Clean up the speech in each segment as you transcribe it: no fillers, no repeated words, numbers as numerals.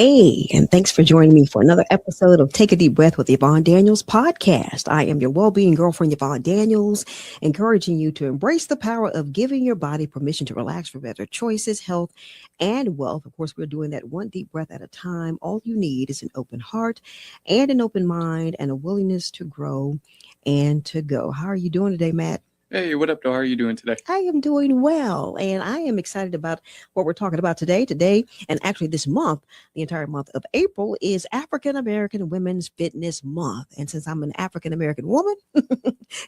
Hey, and thanks for joining me for another episode of Take a Deep Breath with Yvonne Daniels podcast. I am your well-being girlfriend, Yvonne Daniels, encouraging you to embrace the power of giving your body permission to relax for better choices, health, and wealth. Of course, we're doing that one deep breath at a time. All you need is an open heart and an open mind and a willingness to grow and to go. How are you doing today, Matt? Hey, what up, though? How are you doing today? I am doing well, and I am excited about what we're talking about today. Today, and actually this month, the entire month of April is African American Women's Fitness Month. And since I'm an African American woman,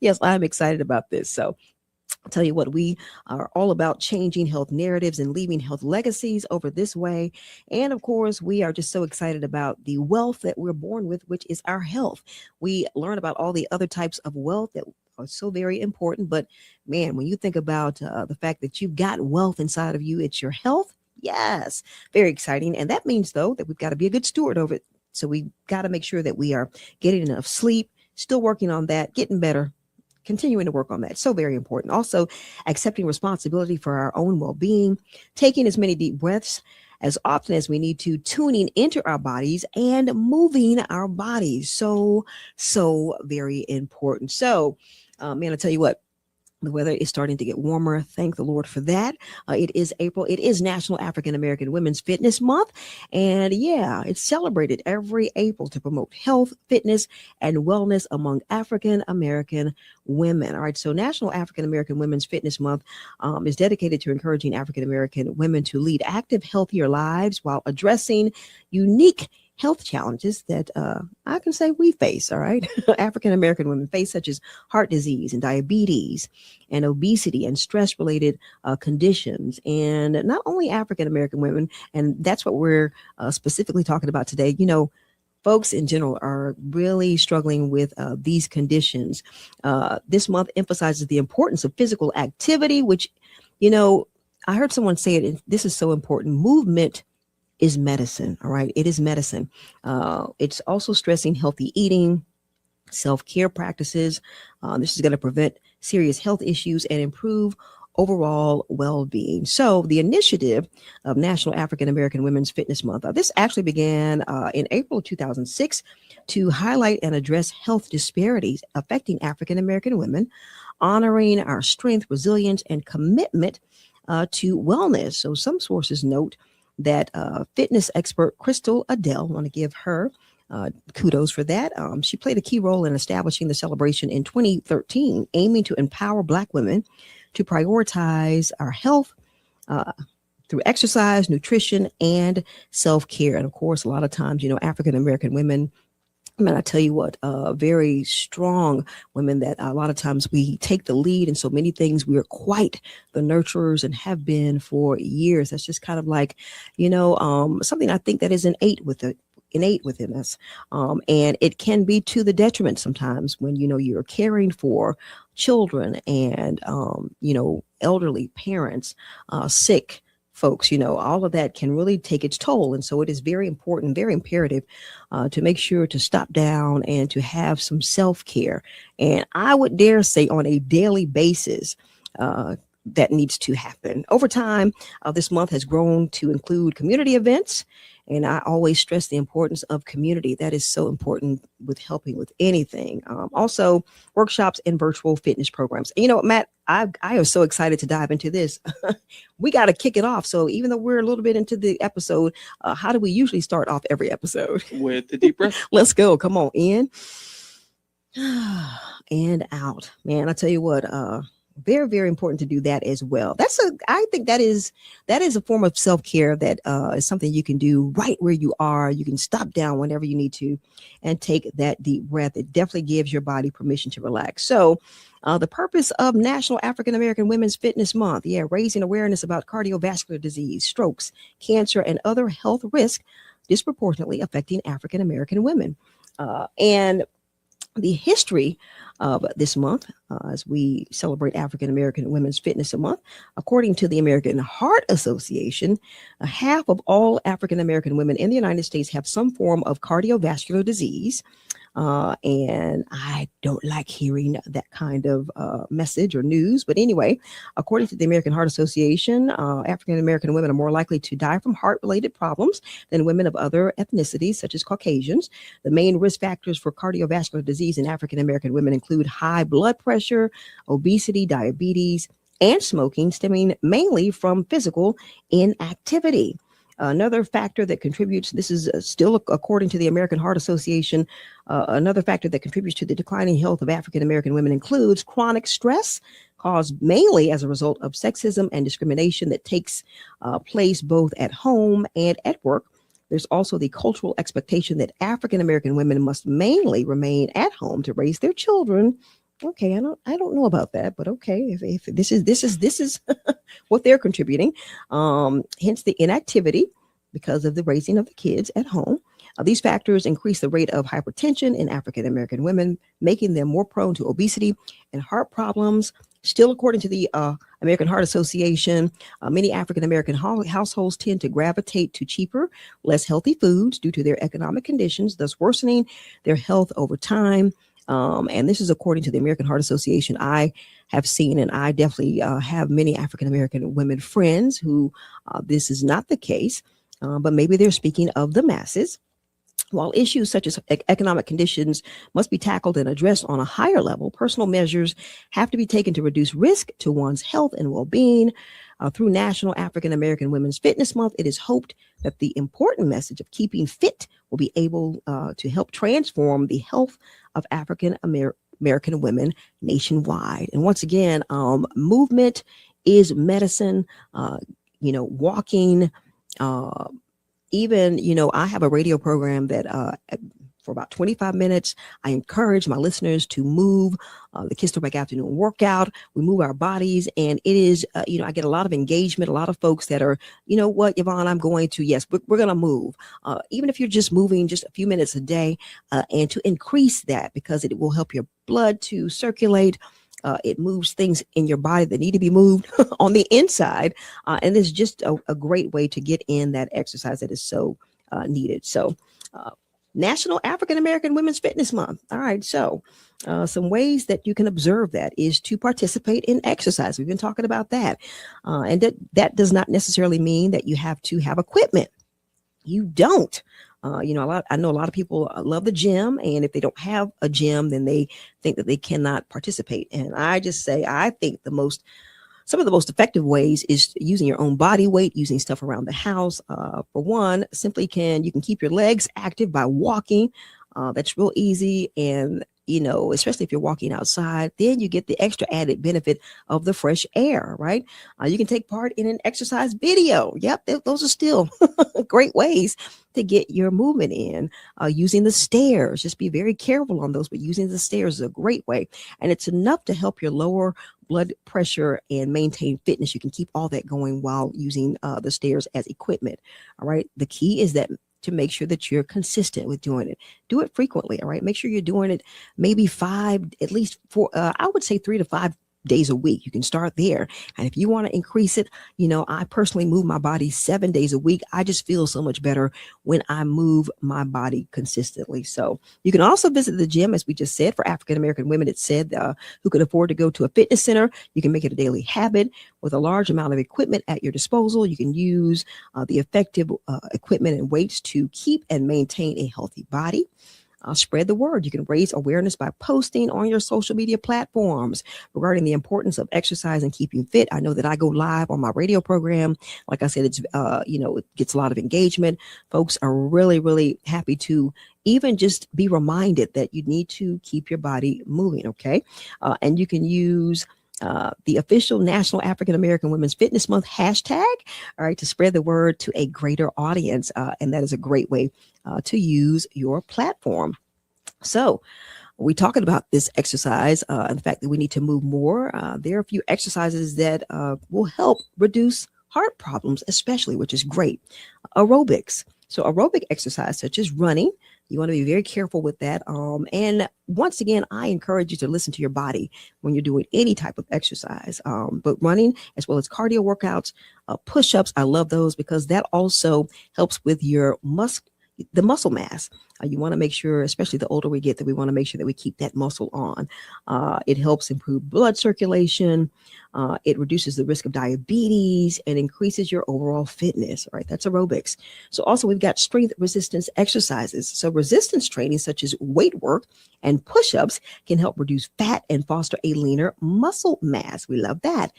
yes, I'm excited about this. So I'll tell you what, we are all about changing health narratives and leaving health legacies over this way. And of course, we are just so excited about the wealth that we're born with, which is our health. We learn about all the other types of wealth that are so very important. But man, when you think about the fact that you've got wealth inside of you, it's your health. Yes, very exciting. And that means, though, that we've got to be a good steward of it. So we got to make sure that we are getting enough sleep, still working on that, getting better, continuing to work on that. So very important. Also, accepting responsibility for our own well-being, taking as many deep breaths as often as we need to, tuning into our bodies and moving our bodies. So very important. So, man, I tell you what, the weather is starting to get warmer. Thank the Lord for that. It is April. It is National African American Women's Fitness Month. And yeah, it's celebrated every April to promote health, fitness, and wellness among African American women. All right. So National African American Women's Fitness Month is dedicated to encouraging African American women to lead active, healthier lives while addressing unique health challenges that I can say we face, all right? African American women face, such as heart disease and diabetes and obesity and stress-related conditions. And not only African American women, and that's what we're specifically talking about today. You know, folks in general are really struggling with these conditions. This month emphasizes the importance of physical activity, which, you know, I heard someone say it, and this is so important. Movement is medicine. All right. It is medicine. It's also stressing healthy eating, self-care practices. This is going to prevent serious health issues and improve overall well-being. So the initiative of National African American Women's Fitness Month, this actually began in April 2006 to highlight and address health disparities affecting African American women, honoring our strength, resilience, and commitment to wellness. So some sources note that fitness expert Crystal Adele, I want to give her kudos for that. She played a key role in establishing the celebration in 2013, aiming to empower Black women to prioritize our health through exercise, nutrition, and self-care. And of course, a lot of times, you know, African American women, man, I tell you what, very strong women that a lot of times we take the lead in so many things. We are quite the nurturers and have been for years. That's just kind of like, you know, something I think that is innate within us. And it can be to the detriment sometimes when, you know, you're caring for children and, you know, elderly parents, sick folks, you know, all of that can really take its toll. And so it is very important, very imperative to make sure to stop down and to have some self-care. And I would dare say on a daily basis, that needs to happen. Over time, this month has grown to include community events. And I always stress the importance of community. That is so important with helping with anything. Also, workshops and virtual fitness programs. And you know, Matt, I am so excited to dive into this. We got to kick it off. So even though we're a little bit into the episode, how do we usually start off every episode? With the deep breath. Let's go. Come on, in and out. Man, I tell you what, very, very important to do that as well. I think that is a form of self-care that is something you can do right where you are. You can stop down whenever you need to and take that deep breath. It definitely gives your body permission to relax. So the purpose of National African American Women's Fitness Month, raising awareness about cardiovascular disease, strokes, cancer, and other health risks disproportionately affecting African American women. And the history of this month, as we celebrate African American Women's Fitness Month, according to the American Heart Association, half of all African American women in the United States have some form of cardiovascular disease. And I don't like hearing that kind of message or news. But anyway, according to the American Heart Association, African American women are more likely to die from heart related problems than women of other ethnicities, such as Caucasians. The main risk factors for cardiovascular disease in African American women include high blood pressure, obesity, diabetes, and smoking, stemming mainly from physical inactivity. Another factor that contributes, this is still according to the American Heart Association, another factor that contributes to the declining health of African American women includes chronic stress caused mainly as a result of sexism and discrimination that takes place both at home and at work. There's also the cultural expectation that African American women must mainly remain at home to raise their children. Okay, I don't know about that, but okay, if this is what they're contributing. Hence the inactivity because of the raising of the kids at home. These factors increase the rate of hypertension in African American women, making them more prone to obesity and heart problems. Still, according to the American Heart Association, many African American households tend to gravitate to cheaper, less healthy foods due to their economic conditions, thus worsening their health over time. And this is according to the American Heart Association. I have seen, and I definitely have many African American women friends who this is not the case, but maybe they're speaking of the masses. While issues such as economic conditions must be tackled and addressed on a higher level, personal measures have to be taken to reduce risk to one's health and well-being. Through National African American Women's Fitness Month, it is hoped that the important message of keeping fit will be able to help transform the health of African American women nationwide. And once again, movement is medicine. Walking. Even, I have a radio program that for about 25 minutes, I encourage my listeners to move the Kiss the Back afternoon workout. We move our bodies, and it is, I get a lot of engagement, a lot of folks that are, you know what, Yvonne, I'm going to, yes, we're going to move. Even if you're just moving just a few minutes a day, and to increase that because it will help your blood to circulate. It moves things in your body that need to be moved on the inside. And it's just a great way to get in that exercise that is so needed. So National African American Women's Fitness Month. All right. So some ways that you can observe that is to participate in exercise. We've been talking about that. And that does not necessarily mean that you have to have equipment. You don't. I know a lot of people love the gym, and if they don't have a gym, then they think that they cannot participate. And I just say, I think some of the most effective ways is using your own body weight, using stuff around the house. For one, you can keep your legs active by walking. That's real easy. And especially if you're walking outside, then you get the extra added benefit of the fresh air, right? You can take part in an exercise video. Yep, those are still great ways to get your movement in. Using the stairs, just be very careful on those, but using the stairs is a great way. And it's enough to help your lower blood pressure and maintain fitness. You can keep all that going while using the stairs as equipment. All right. The key is that to make sure that you're consistent with doing it. Do it frequently. All right. Make sure you're doing it maybe at least 3 to 5 days a week. You can start there. And if you want to increase it, I personally move my body 7 days a week. I just feel so much better when I move my body consistently. So you can also visit the gym, as we just said, for African American women. It said who could afford to go to a fitness center. You can make it a daily habit with a large amount of equipment at your disposal. You can use the effective equipment and weights to keep and maintain a healthy body. Spread the word. You can raise awareness by posting on your social media platforms regarding the importance of exercise and keeping fit. I know that I go live on my radio program. Like I said, it's, it gets a lot of engagement. Folks are really, really happy to even just be reminded that you need to keep your body moving. Okay. And you can use the official National African American Women's Fitness Month hashtag, all right, to spread the word to a greater audience. And that is a great way to use your platform. So we're talking about this exercise and the fact that we need to move more. There are a few exercises that will help reduce heart problems, especially, which is great. Aerobics. So aerobic exercise such as running, you want to be very careful with that. And once again, I encourage you to listen to your body when you're doing any type of exercise. But running, as well as cardio workouts, push-ups, I love those because that also helps with your the muscle mass. You want to make sure, especially the older we get, that we want to make sure that we keep that muscle on. It helps improve blood circulation. It reduces the risk of diabetes and increases your overall fitness. All right, that's aerobics. So also we've got strength resistance exercises. So resistance training such as weight work and push-ups can help reduce fat and foster a leaner muscle mass. We love that.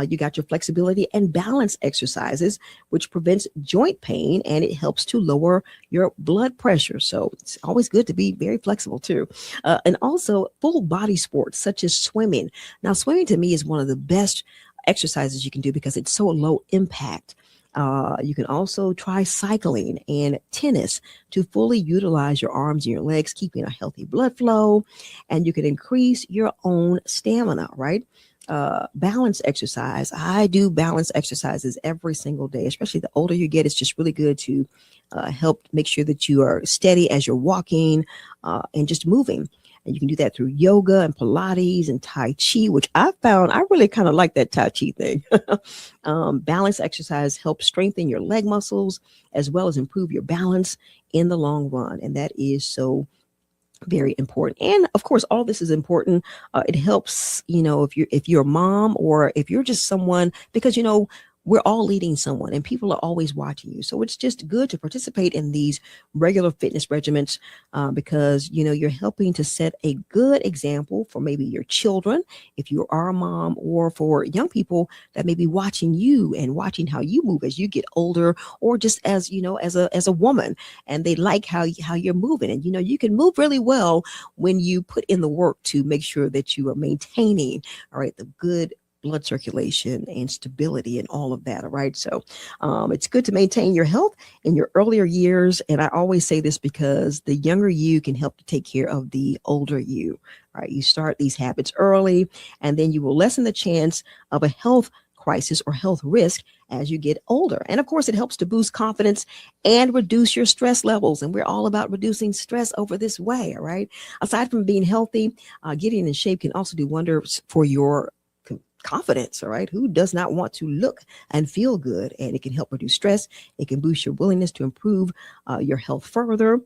You got your flexibility and balance exercises, which prevents joint pain and it helps to lower your blood pressure. So it's always good to be very flexible too. And also full body sports such as swimming. Now, swimming to me is one of the best exercises you can do because it's so low impact. You can also try cycling and tennis to fully utilize your arms and your legs, keeping a healthy blood flow, and you can increase your own stamina, right? Balance exercise. I do balance exercises every single day, especially the older you get. It's just really good to help make sure that you are steady as you're walking and just moving. And you can do that through yoga and Pilates and Tai Chi, which I found I really kind of like that Tai Chi thing. Balance exercise helps strengthen your leg muscles as well as improve your balance in the long run. And that is so very important. And of course, all this is important. It helps, if you're a mom or if you're just someone, because, we're all leading someone and people are always watching you. So it's just good to participate in these regular fitness regimens because, you're helping to set a good example for maybe your children, if you are a mom, or for young people that may be watching you and watching how you move as you get older, or just as, as a woman, and they like how you're moving. And, you can move really well when you put in the work to make sure that you are maintaining, all right, the good blood circulation and stability and all of that. All right. So it's good to maintain your health in your earlier years. And I always say this because the younger you can help to take care of the older you. All right. You start these habits early, and then you will lessen the chance of a health crisis or health risk as you get older. And of course, it helps to boost confidence and reduce your stress levels. And we're all about reducing stress over this way. All right. Aside from being healthy, getting in shape can also do wonders for your confidence. All right. Who does not want to look and feel good? And it can help reduce stress. It can boost your willingness to improve your health further.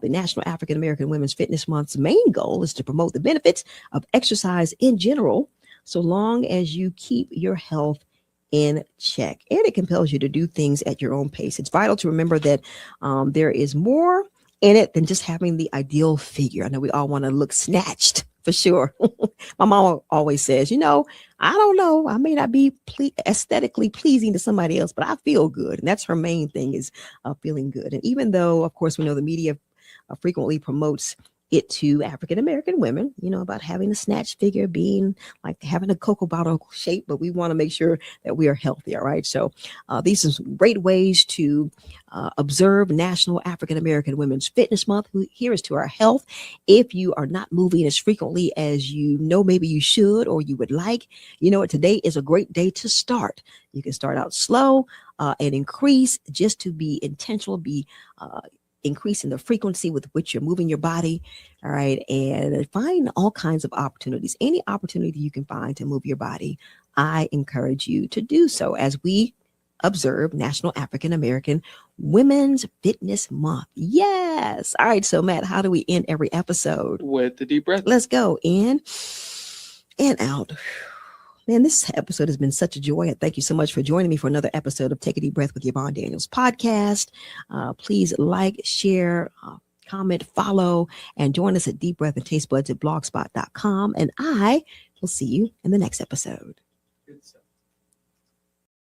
The National African American Women's Fitness Month's main goal is to promote the benefits of exercise in general, so long as you keep your health in check. And it compels you to do things at your own pace. It's vital to remember that there is more in it than just having the ideal figure. I know we all want to look snatched, for sure. My mom always says, I don't know, I may not be aesthetically pleasing to somebody else, but I feel good. And that's her main thing, is feeling good. And even though, of course, we know the media frequently promotes it to African American women, about having a snatch figure, being like having a cocoa bottle shape, but we want to make sure that we are healthy. All right. So these are some great ways to observe National African American Women's Fitness Month. Here is to our health. If you are not moving as frequently as maybe you should or you would like, today is a great day to start. You can start out slow and increase, just to be intentional, increasing the frequency with which you're moving your body. All right. And find all kinds of opportunities. Any opportunity you can find to move your body, I encourage you to do so as we observe National African American Women's Fitness Month. Yes. All right. So, Matt, how do we end every episode? With the deep breath. Let's go in and out. Man, this episode has been such a joy. And thank you so much for joining me for another episode of Take a Deep Breath with Yvonne Daniels podcast. Please like, share, comment, follow, and join us at Deep Breath and Taste Buds at blogspot.com. And I will see you in the next episode.